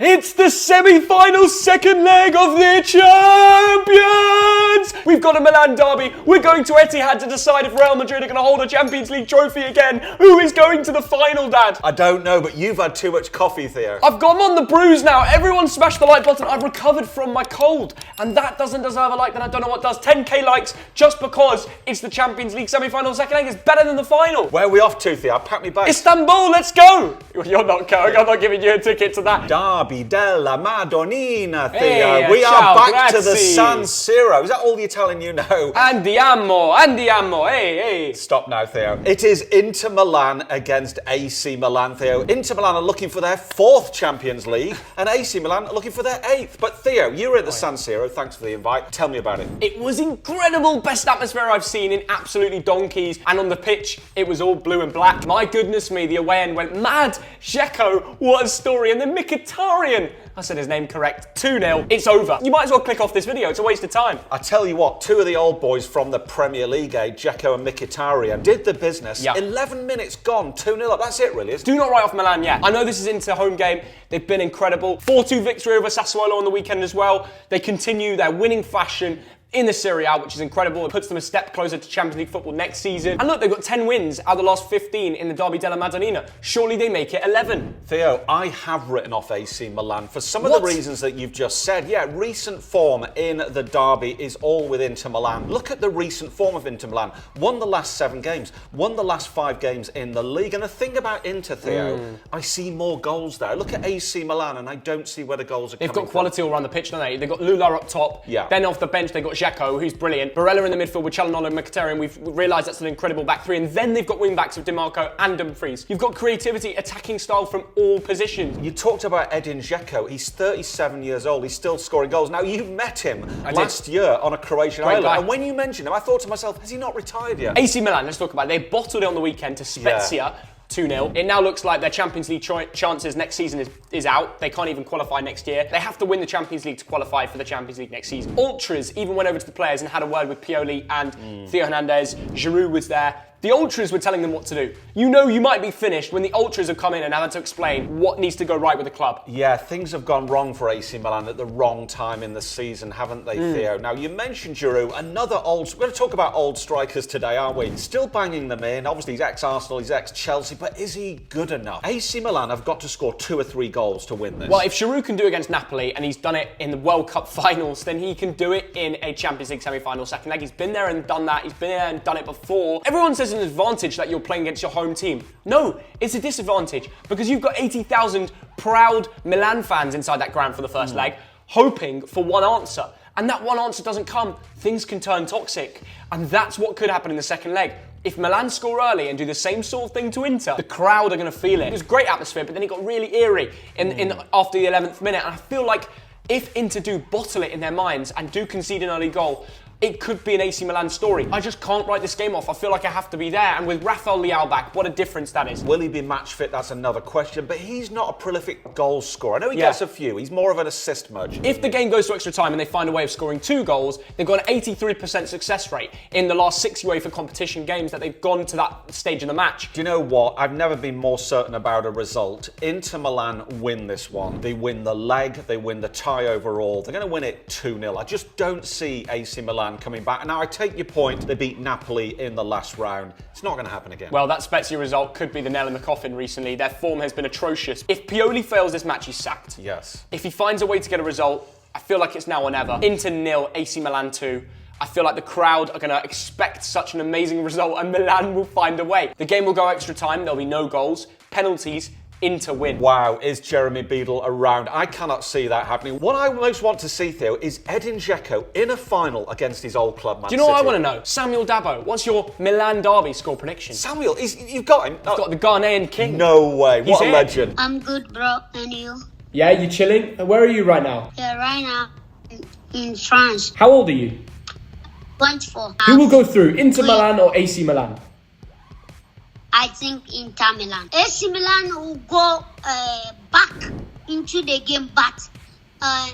It's the semi-final second leg of the Champions! We've got a Milan derby. We're going to Etihad to decide if Real Madrid are going to hold a Champions League trophy again. Who is going to the final, Dad? I don't know, but you've had too much coffee, Theo. I've gone on the bruise now. Everyone smash the like button. I've recovered from my cold. And that doesn't deserve a like, then I don't know what does. 10k likes just because it's the Champions League semi-final second leg is better than the final. Where are we off to, Theo? Pack me back. Istanbul, let's go! You're not going. I'm not giving you a ticket to that. Derby della Madonnina, Theo. Hey, we ciao, are back to the grazie. San Siro. Is that all the Italian you know? Andiamo, hey. Stop now, Theo. It is Inter Milan against AC Milan, Theo. Inter Milan are looking for their 4th Champions League, and AC Milan are looking for their 8th. But Theo, you were at the San Siro. Thanks for the invite. Tell me about it. It was incredible. Best atmosphere I've seen in absolutely donkeys. And on the pitch, it was all blue and black. My goodness me, the away end went mad. Dzeko, what a story. And then Mkhitaryan. I said his name correct. 2-0. It's over. You might as well click off this video. It's a waste of time. I tell you what, 2 of the old boys from the Premier League, Dzeko and Mkhitaryan, did the business. Yeah. 11 minutes gone, 2-0 up. That's it, really, isn't it? Do not write off Milan yet. I know this is Inter home game. They've been incredible. 4-2 victory over Sassuolo on the weekend as well. They continue their winning fashion in the Serie A, which is incredible. It puts them a step closer to Champions League football next season. And look, they've got 10 wins out of the last 15 in the Derby della Madonnina. Surely they make it 11. Theo, I have written off AC Milan for some of the reasons that you've just said. Yeah, recent form in the derby is all with Inter Milan. Look at the recent form of Inter Milan. Won the last 7 games, won the last 5 games in the league. And the thing about Inter, Theo, I see more goals there. Look at AC Milan and I don't see where the goals are coming from. They've got quality all around the pitch, don't they? They've got Lula up top. Yeah. Then off the bench, they've got Dzeko, who's brilliant. Barella in the midfield with Calhanoglu and Mkhitaryan. We've realised that's an incredible back three. And then they've got wing-backs with Di Marco and Dumfries. You've got creativity, attacking style from all positions. You talked about Edin Dzeko. He's 37 years old. He's still scoring goals. Now, you met him last year on a Croatian island. Guy. And when you mentioned him, I thought to myself, has he not retired yet? AC Milan, let's talk about it. They bottled it on the weekend to Spezia. 2-0. It now looks like their Champions League chances next season is out. They can't even qualify next year. They have to win the Champions League to qualify for the Champions League next season. Ultras even went over to the players and had a word with Pioli and Theo Hernandez. Giroud was there. The Ultras were telling them what to do. You know you might be finished when the Ultras have come in and had to explain what needs to go right with the club. Yeah, things have gone wrong for AC Milan at the wrong time in the season, haven't they, Theo? Now, you mentioned Giroud, another old... We're going to talk about old strikers today, aren't we? Still banging them in. Obviously, he's ex-Arsenal, he's ex-Chelsea, but is he good enough? AC Milan have got to score 2 or 3 goals to win this. Well, if Giroud can do it against Napoli, and he's done it in the World Cup finals, then he can do it in a Champions League semi-final second leg. He's been there and done that. He's been there and done it before. Everyone says it's an advantage that you're playing against your home team. No, it's a disadvantage because you've got 80,000 proud Milan fans inside that ground for the first leg, hoping for one answer. And that one answer doesn't come, things can turn toxic. And that's what could happen in the second leg. If Milan score early and do the same sort of thing to Inter, the crowd are going to feel it. It was great atmosphere, but then it got really eerie in after the 11th minute. And I feel like if Inter do bottle it in their minds and do concede an early goal, it could be an AC Milan story. I just can't write this game off. I feel like I have to be there. And with Rafael Leao back, what a difference that is. Will he be match fit? That's another question. But he's not a prolific goal scorer. I know he gets a few. He's more of an assist merchant. If the game goes to extra time and they find a way of scoring 2 goals, they've got an 83% success rate in the last 6 UEFA competition games that they've gone to that stage of the match. Do you know what? I've never been more certain about a result. Inter Milan win this one. They win the leg. They win the tie overall. They're going to win it 2-0. I just don't see AC Milan coming back. Now, I take your point. They beat Napoli in the last round. It's not going to happen again. Well, that Spezia result could be the nail in the coffin recently. Their form has been atrocious. If Pioli fails this match, he's sacked. Yes. If he finds a way to get a result, I feel like it's now or never. Inter 0, AC Milan 2. I feel like the crowd are going to expect such an amazing result and Milan will find a way. The game will go extra time. There'll be no goals, penalties, Inter win. Wow, is Jeremy Beadle around? I cannot see that happening. What I most want to see, Theo, is Edin Dzeko in a final against his old club, Man City. Do you know what I want to know? Samuel Dabo, what's your Milan derby score prediction? Samuel, you've got him? I've got the Ghanaian king. No way, what a here. legend. I'm good, bro. And you? Yeah, you chilling? Where are you right now? Yeah, right now in France. How old are you? 24. Who will go through, Inter Milan or AC Milan? I think Inter Milan. AC Milan will go back into the game, but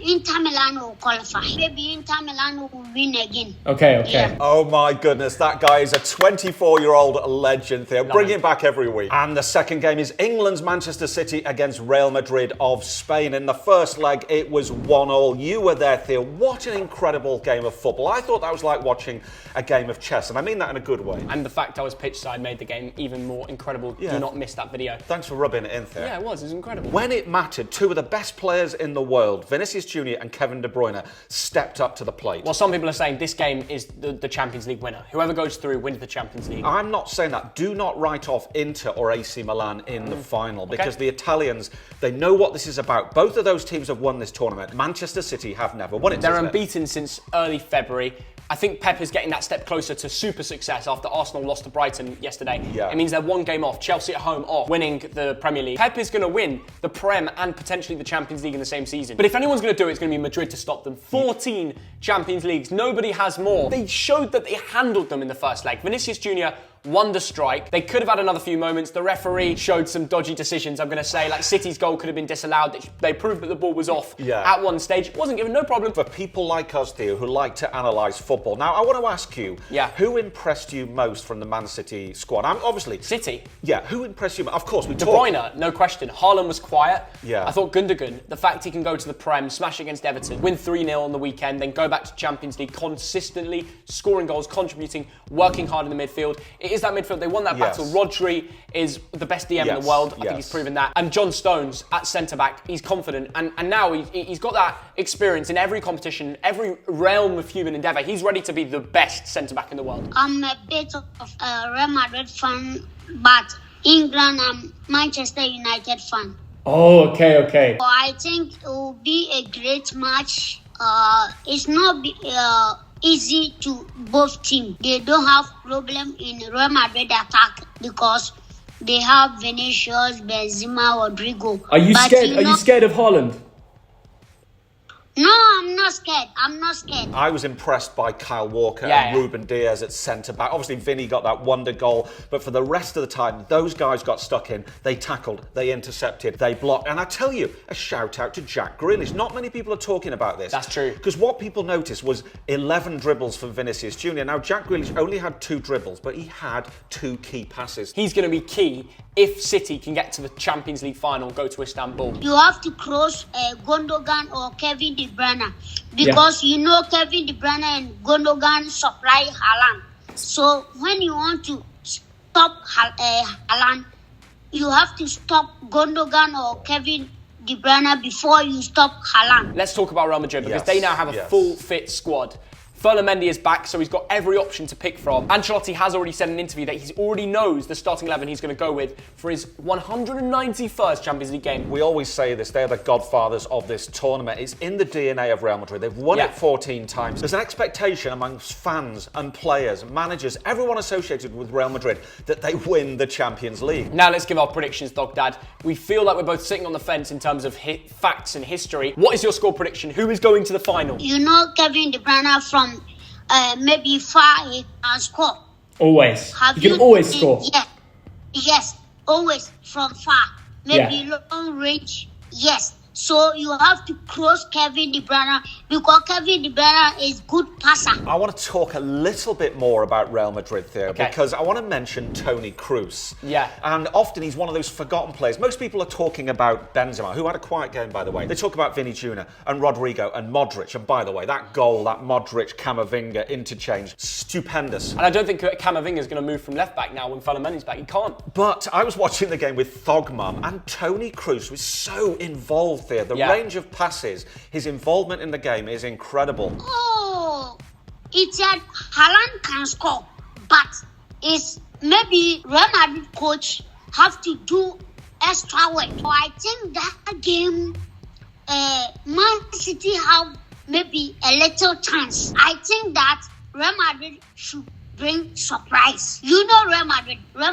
Inter Milan will qualify. Maybe Inter Milan will win again. Okay. Yeah. Oh my goodness, that guy is a 24-year-old legend, Theo. Bring him back every week. And the second game is England's Manchester City against Real Madrid of Spain. In the first leg, it was 1-1. You were there, Theo. What an incredible game of football. I thought that was like watching a game of chess, and I mean that in a good way. And the fact I was pitch side made the game even more incredible. Yeah. Do not miss that video. Thanks for rubbing it in, Theo. Yeah, it was incredible. When it mattered, two of the best players in the world, Vinicius Jr. and Kevin De Bruyne, stepped up to the plate. Well, some people are saying this game is the Champions League winner. Whoever goes through wins the Champions League. I'm not saying that. Do not write off Inter or AC Milan in the final, because the Italians, they know what this is about. Both of those teams have won this tournament. Manchester City have never won it. They're unbeaten since early February. I think Pep is getting that step closer to super success after Arsenal lost to Brighton yesterday. Yeah. It means they're one game off, Chelsea at home off, winning the Premier League. Pep is going to win the Prem and potentially the Champions League in the same season. But if anyone's going to do it, it's going to be Madrid to stop them. 14 Champions Leagues, nobody has more. They showed that they handled them in the first leg. Vinicius Jr. won the strike. They could have had another few moments. The referee showed some dodgy decisions, I'm going to say. Like City's goal could have been disallowed. They proved that the ball was off at one stage. It wasn't given, no problem. For people like us, Theo, who like to analyse football. Now, I want to ask you, who impressed you most from the Man City squad? Obviously... City? Yeah, who impressed you most? Of course, we De talked... Bruyne, no question. Haaland was quiet. Yeah. I thought Gundogan, the fact he can go to the Prem, smash against Everton, win 3-0 on the weekend, then go back to Champions League, consistently scoring goals, contributing, working hard in the midfield. It is that midfield. They won that battle. Rodri is the best DM in the world. I think he's proven that. And John Stones at centre-back, he's confident. And now he's got that experience in every competition, every realm of human endeavour. He's ready to be the best centre-back in the world. I'm a bit of a Real Madrid fan, but England and Manchester United fan. Oh, okay. So I think it will be a great match. It's not easy to both teams. They don't have problem in Real Madrid attack because they have Vinicius, Benzema, Rodrigo. Are you scared? Are you scared of Haaland? No, I'm not scared. I'm not scared. I was impressed by Kyle Walker and Ruben Diaz at centre-back. Obviously, Vinny got that wonder goal, but for the rest of the time, those guys got stuck in. They tackled, they intercepted, they blocked. And I tell you, a shout-out to Jack Grealish. Not many people are talking about this. That's true. Because what people noticed was 11 dribbles for Vinicius Jr. Now, Jack Grealish only had 2 dribbles, but he had 2 key passes. He's going to be key if City can get to the Champions League final, go to Istanbul. You have to cross Gundogan or Kevin De Bruyne because you know Kevin De Bruyne and Gundogan supply Haaland. So when you want to stop Haaland, you have to stop Gundogan or Kevin De Bruyne before you stop Haaland. Let's talk about Real Madrid because they now have a full fit squad. Ferland Mendy is back, so he's got every option to pick from. Ancelotti has already said in an interview that he already knows the starting 11 he's going to go with for his 191st Champions League game. We always say this, they're the godfathers of this tournament. It's in the DNA of Real Madrid. They've won it 14 times. There's an expectation amongst fans and players, managers, everyone associated with Real Madrid that they win the Champions League. Now let's give our predictions, Dog Dad. We feel like we're both sitting on the fence in terms of facts and history. What is your score prediction? Who is going to the final? You know Kevin De Bruyne from maybe far he can score. Always. You can always score. Yeah. Yes, always from far. Maybe long range. Yes. So you have to cross Kevin De Bruyne because Kevin De Bruyne is good passer. I want to talk a little bit more about Real Madrid there because I want to mention Toni Kroos. Yeah. And often he's one of those forgotten players. Most people are talking about Benzema, who had a quiet game, by the way. They talk about Vinny Jr. and Rodrigo and Modric. And by the way, that goal, that Modric-Camavinga interchange, stupendous. And I don't think Camavinga is going to move from left back now when Ferland Mendy's back. He can't. But I was watching the game with Thogmum and Toni Kroos was so involved there. The range of passes, his involvement in the game is incredible. Oh, it's that Haaland can score, but it's maybe Real Madrid coach have to do extra work. So I think that game, Man City have maybe a little chance. I think that Real Madrid should bring surprise. You know Real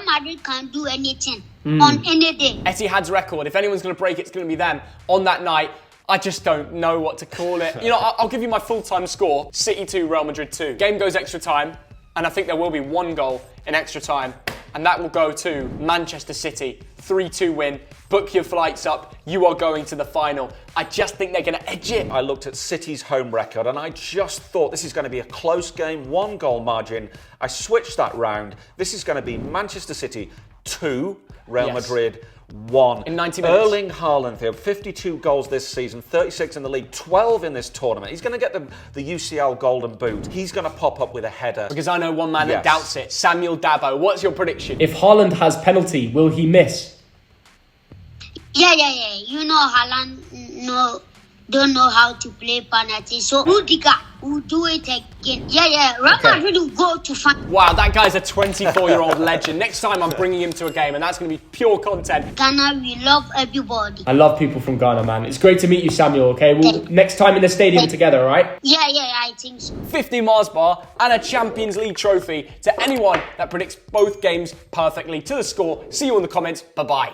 Madrid can do anything on any day. Etihad's record, if anyone's going to break it, it's going to be them. On that night, I just don't know what to call it. You know, I'll give you my full-time score. City 2, Real Madrid 2. Game goes extra time, and I think there will be 1 goal in extra time. and that will go to Manchester City. 3-2 win. Book your flights up. You are going to the final. I just think they're going to edge it. I looked at City's home record and I just thought this is going to be a close game, 1-goal margin. I switched that round. This is going to be Manchester City 2, Real Madrid 1. In 90 minutes. Erling Haaland, 52 goals this season, 36 in the league, 12 in this tournament. He's going to get the UCL Golden Boot. He's going to pop up with a header. Because I know one man that doubts it. Samuel Dabo, what's your prediction? If Haaland has penalty, will he miss? Yeah. You know, Haaland don't know how to play penalty. So Rudiger will do it again. Real Madrid will go to final. Wow, that guy's a 24-year-old legend. Next time I'm bringing him to a game, and that's going to be pure content. Ghana, we love everybody. I love people from Ghana, man. It's great to meet you, Samuel, okay? We'll next time in the stadium together, all right? Yeah, I think so. 50 Mars bar and a Champions League trophy to anyone that predicts both games perfectly to the score. See you in the comments. Bye-bye.